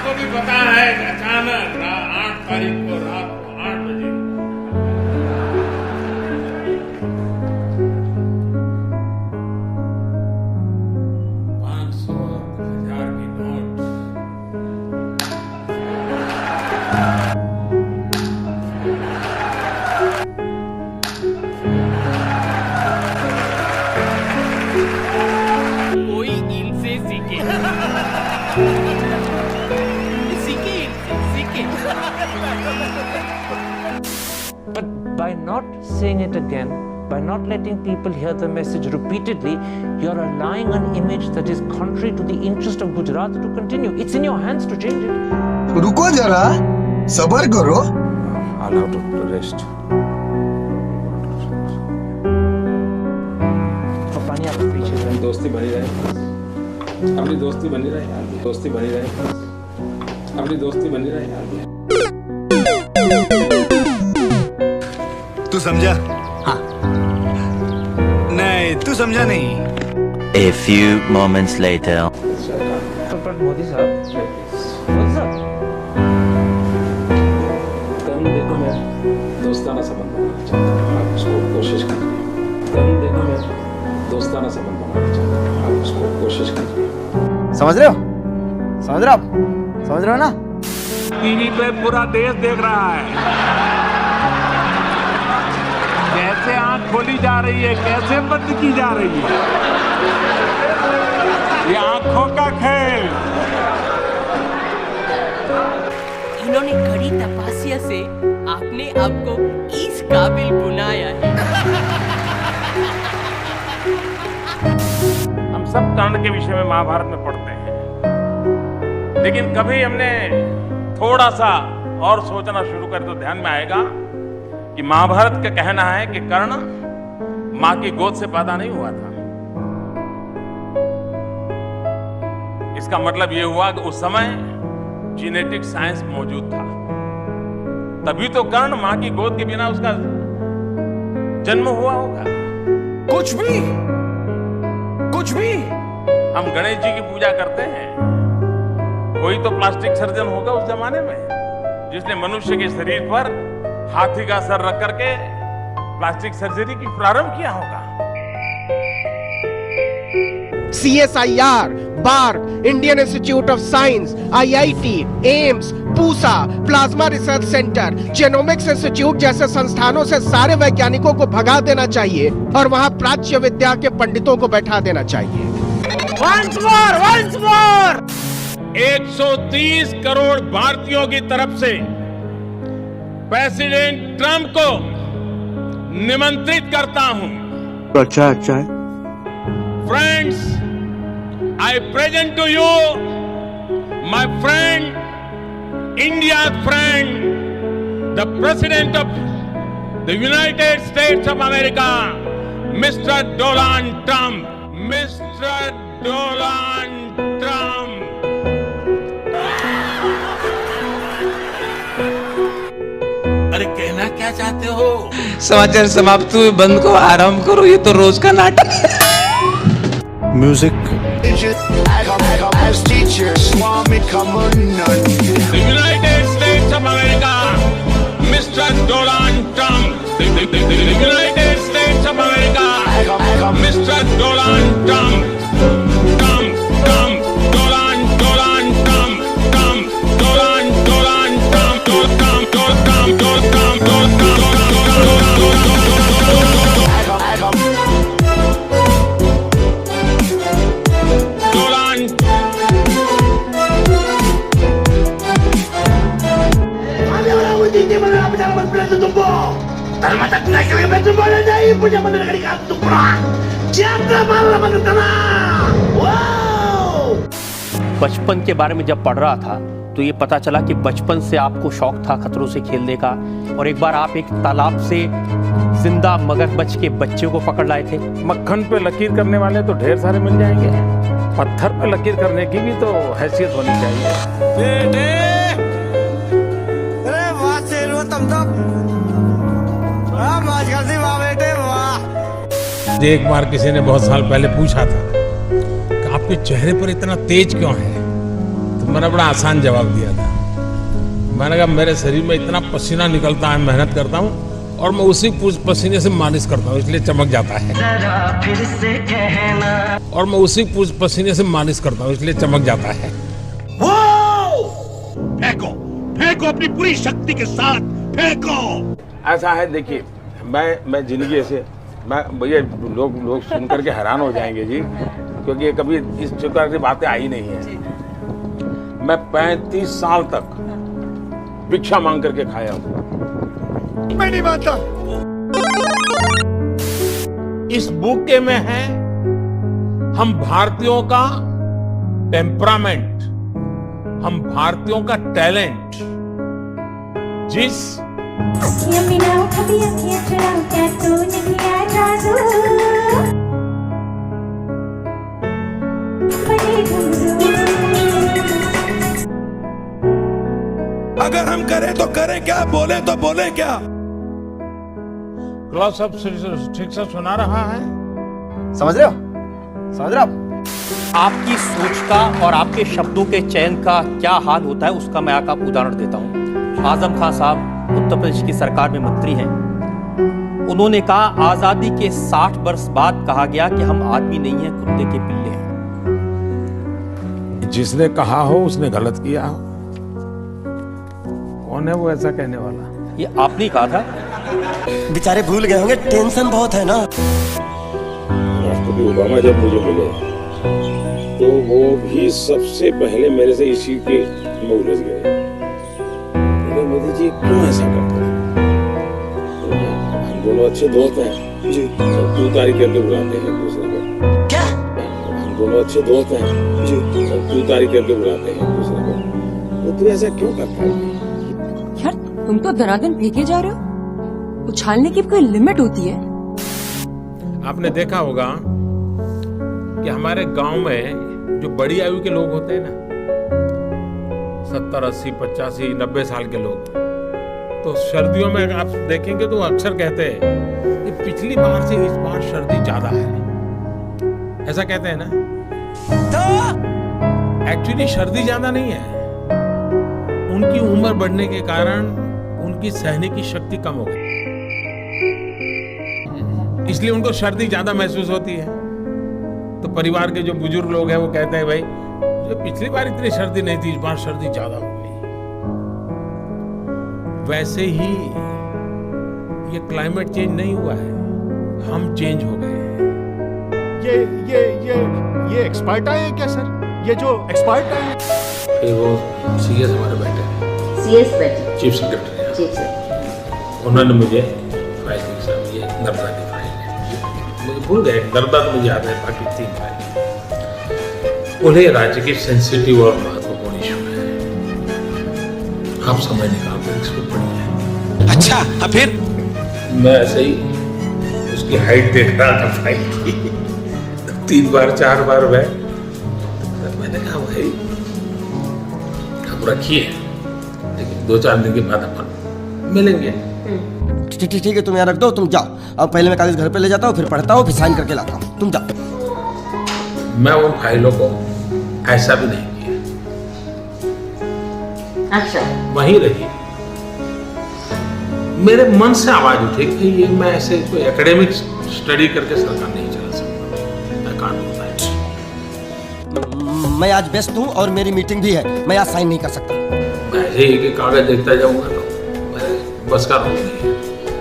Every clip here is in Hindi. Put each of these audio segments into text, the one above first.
आपको भी पता है कि अचानक 8 तारीख को रात को 8 बजे 500 और 1000 की नोट कोई इनसे सीखे But by not saying it again, by not letting people hear the message repeatedly, you're allowing an image that is contrary to the interest of Gujarat to continue. It's in your hands to change it. रुको जरा, सबर करो। Allow to rest. पानी आपके पीछे है। दोस्ती बनी रहे, अपनी दोस्ती बनी रहे यार, दोस्ती बनी रहे, अपनी दोस्ती बनी रहे यार। तू समझा? हाँ। नहीं, तू समझा नहीं। A few moments later. But Modi साहब, Modi साहब, कल देखो मैं दोस्ताना संबंध बनाना चाहता हूँ, आप उसको कोशिश करिए। कल देखो मैं दोस्ताना संबंध बनाना चाहता हूँ, आप उसको कोशिश करिए। समझ रहे हो? समझ रहे हो आप? समझ रहे हो ना? टीवी पे पूरा देश देख रहा है कैसे आंख खोली जा रही है, कैसे बंद की जा रही है। ये आंखों का खेल। इन्होंने कड़ी तपस्या से आपने आपको इस काबिल बनाया है। हम सब कर्ण के विषय में महाभारत में पढ़ते हैं, लेकिन कभी हमने थोड़ा सा और सोचना शुरू करें तो ध्यान में आएगा कि महाभारत का कहना है कि कर्ण मां की गोद से पैदा नहीं हुआ था। इसका मतलब यह हुआ कि उस समय जेनेटिक साइंस मौजूद था, तभी तो कर्ण मां की गोद के बिना उसका जन्म हुआ होगा। कुछ भी हम गणेश जी की पूजा करते हैं, कोई तो प्लास्टिक सर्जन होगा उस जमाने में जिसने मनुष्य के शरीर पर हाथी का सर रख करके प्लास्टिक सर्जरी की प्रारंभ किया होगा। CSIR, BARC, Indian Institute of Science, IIT, AIMS, Pusa, plasma research centre, genomics institute जैसे संस्थानों से सारे वैज्ञानिकों को भगा देना चाहिए और वहां प्राच्य विद्या के पंडितों को बैठा देना चाहिए। Once more! 130 करोड़ भारतीयों की तरफ से प्रेसिडेंट ट्रंप को निमंत्रित करता हूं। अच्छा है। Friends, I present to you my friend, India's friend, the President of the United States of America, Mr. Donald Trump. Mr. Donald Trump. अरे कहना क्या चाहते हो? समाचार समाप्त हुए, बंद को आराम करो, ये तो रोज का नाटक है। Music The United States of America, Mr. Donald Trump. The United States of America, Mr. Donald Trump. Trump, Trump, Donald Trump, Trump, Donald Trump, Trump, बचपन के बारे में जब पढ़ रहा था तो ये पता चला कि बचपन से आपको शौक था खतरों से खेलने का, और एक बार आप एक तालाब से जिंदा मगरमच्छ के बच्चे को पकड़ लाए थे। मक्खन पे लकीर करने वाले तो ढेर सारे मिल जाएंगे, पत्थर पे लकीर करने की भी तो हैसियत होनी चाहिए। बेटे, अरे वाह शेरू, तुम तो वाह जल्दी वाह बेटे वाह। एक बार किसी ने बहुत साल पहले पूछा था कि आपके चेहरे पर इतना तेज क्यों है, तो मैंने बड़ा आसान जवाब दिया था। मैंने कहा मेरे शरीर में इतना पसीना निकलता है, मेहनत करता हूँ और मैं उसी पसीने से मालिश करता हूँ, इसलिए चमक जाता है। और मैं उसी पसीने से मालिश करता हूँ, इसलिए चमक जाता है। फेंको फेंको अपनी पूरी शक्ति के साथ फेंको। ऐसा है, देखिए मैं जिंदगी ऐसे भैया लोग सुन करके हैरान हो जाएंगे जी, क्योंकि कभी इस प्रकार की बातें आई नहीं है। मैं 35 साल तक भिक्षा मांग करके खाया हूं। मैं नहीं मानता। इस बुके में है हम भारतीयों का टेम्परामेंट, हम भारतीयों का टैलेंट, जिस अगर हम करें तो करें क्या, बोले तो बोले क्या। क्लास सब ठीक से सुना रहा है? समझ रहे हो आपकी सोच का और आपके शब्दों के चयन का क्या हाल होता है उसका मैं आपको उदाहरण देता हूँ। आजम खान साहब उत्तर प्रदेश की सरकार में मंत्री हैं। उन्होंने कहा आजादी के 60 वर्ष बाद कहा गया कि हम आदमी नहीं हैं, कुत्ते के पिल्ले हैं। जिसने कहा हो उसने गलत किया हो। कौन है वो ऐसा कहने वाला? ये आपने कहा था। बेचारे भूल गए होंगे, टेंशन बहुत है ना। राष्ट्रपति ओबामा जब मुझे मिले तो वो भी सबसे पहले मेरे से इसी के में उलझ गए। मोदी जी क्यों ऐसा करते हैं? हम दोनों अच्छे दोस्त हैं जी, तू तारीख करके बुलाते हैं एक दूसरे को। क्या? हम दोनों अच्छे दोस्त हैं जी, तू तारीख करके बुलाते हैं एक दूसरे को। तो तू ऐसा क्यों करता है? यार तुम तो धनाधन फेंके जा रहे हो। उछालने की कोई लिमिट होती है। आपने देखा होगा कि हमारे गांव में जो बड़ी आयु के लोग होते हैं ना, 70, 80, 85, 90 साल के लोग, तो सर्दियों में अगर आप देखेंगे तो अक्सर कहते हैं कि पिछली बार से इस बार सर्दी ज्यादा है, ऐसा कहते हैं ना। एक्चुअली सर्दी ज्यादा नहीं है, उनकी उम्र बढ़ने के कारण उनकी सहने की शक्ति कम हो गई, इसलिए उनको सर्दी ज्यादा महसूस होती है। तो परिवार के जो बुजुर्ग लोग हैं वो कहते हैं भाई जो पिछली बार इतनी सर्दी नहीं थी, इस बार सर्दी ज्यादा हो गई। वैसे ही ये क्लाइमेट चेंज नहीं हुआ है, हम चेंज हो गए हैं। ये एक्सपर्ट आए हैं क्या सर? ये जो एक्सपर्ट आए हैं? वो सीएस हमारे बैठे हैं, सीएस बैठे, चीफ सेक्रेटरी, चीफ से। उन्होंने मुझे फाइल दी, साहब ये नर्मदा की फाइल है, मुझे भूल गए, नर्मदा तो मुझे याद है, बाकी 3 फाइल। उन्हें राज्य की सेंसिटिव और महत्वपूर्ण इशू है, आप समय निकाल कर इसको पढ़िए। अच्छा, फिर मैं ऐसे ही उसकी हाइट देख रहा था फाइल की, 3 बार 4 बार मैंने कहा भाई आप रखिए, लेकिन 2-4 दिन के बाद अपन मिलेंगे। ठीक है, तुम यहाँ रख दो, तुम जाओ। अब पहले मैं कागज घर पे ले जाता हूँ, फिर पढ़ता हूँ, फिर साइन करके लाता हूँ। तुम जाओ। मैं उन फाइलों को ऐसा भी नहीं किया। अच्छा, वहीं रही, मेरे मन से आवाज उठी कि ये मैं ऐसे कोई एकेडमिक स्टडी करके सरकार नहीं चला सकता। I can't do that. मैं आज व्यस्त हूँ और मेरी मीटिंग भी है, मैं आज साइन नहीं कर सकता। मैं ऐसे ही एक कागज देखता जाऊंगा तो मेरे बस का रोग नहीं है।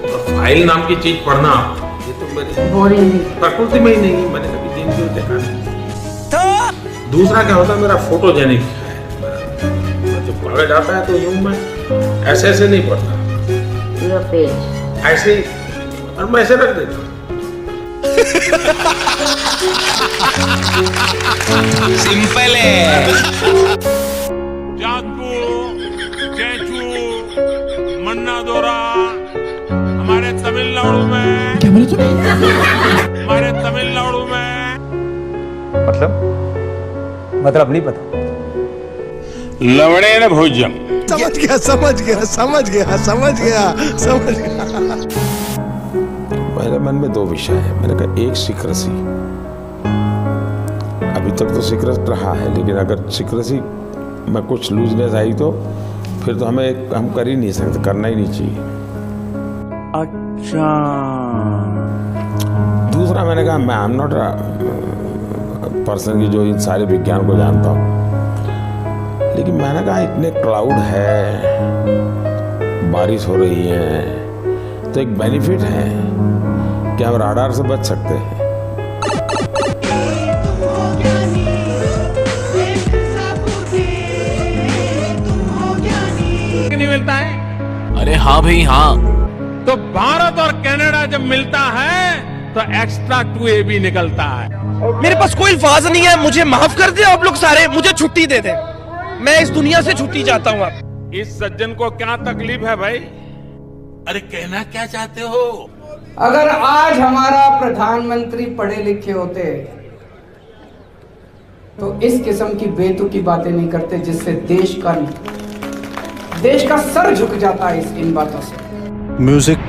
और फाइल नाम की चीज पढ़ना ये तो मेरी प्रकृति में ही नहीं है, मैंने कभी जिंदगी में देखा नहीं। दूसरा क्या होता है, मेरा फोटोजेनिक है, जब कागज आता है तो यूं मैं ऐसे नहीं पढ़ता, ऐसे ही, और मैं ऐसे रख देता हूँ। सिंपल है। चेचू, मन्ना दोरा हमारे तमिलनाडु में, हमारे तमिलनाडु में मतलब नहीं पता। लवणेन भोज्यम। समझ गया। मेरे मन में 2 विषय है। मैंने कहा एक सीक्रेसी, अभी तक तो सीक्रेट रहा है, लेकिन अगर सीक्रेसी में कुछ लूजनेस आई तो फिर तो हम कर ही नहीं सकते, करना ही नहीं चाहिए। अच्छा, दूसरा मैंने कहा मैं आई एम नॉट पर्सन की जो इन सारे विज्ञान को जानता हूँ, लेकिन मैंने कहा इतने क्लाउड है, बारिश हो रही है, तो एक बेनिफिट है कि हम राडार से बच सकते हैं। नहीं मिलता है? अरे हाँ भाई हाँ। तो भारत और कनाडा जब मिलता है तो एक्स्ट्रा 2AB निकलता है। मेरे पास कोई अल्फाज नहीं है, मुझे माफ कर दे आप लोग सारे, मुझे छुट्टी दे दे, मैं इस दुनिया से छुट्टी चाहता हूँ। आप इस सज्जन को क्या तकलीफ है भाई? अरे कहना क्या चाहते हो? अगर आज हमारा प्रधानमंत्री पढ़े लिखे होते तो इस किस्म की बेतुकी बातें नहीं करते जिससे देश का सर झुक जाता है इन बातों से। म्यूजिक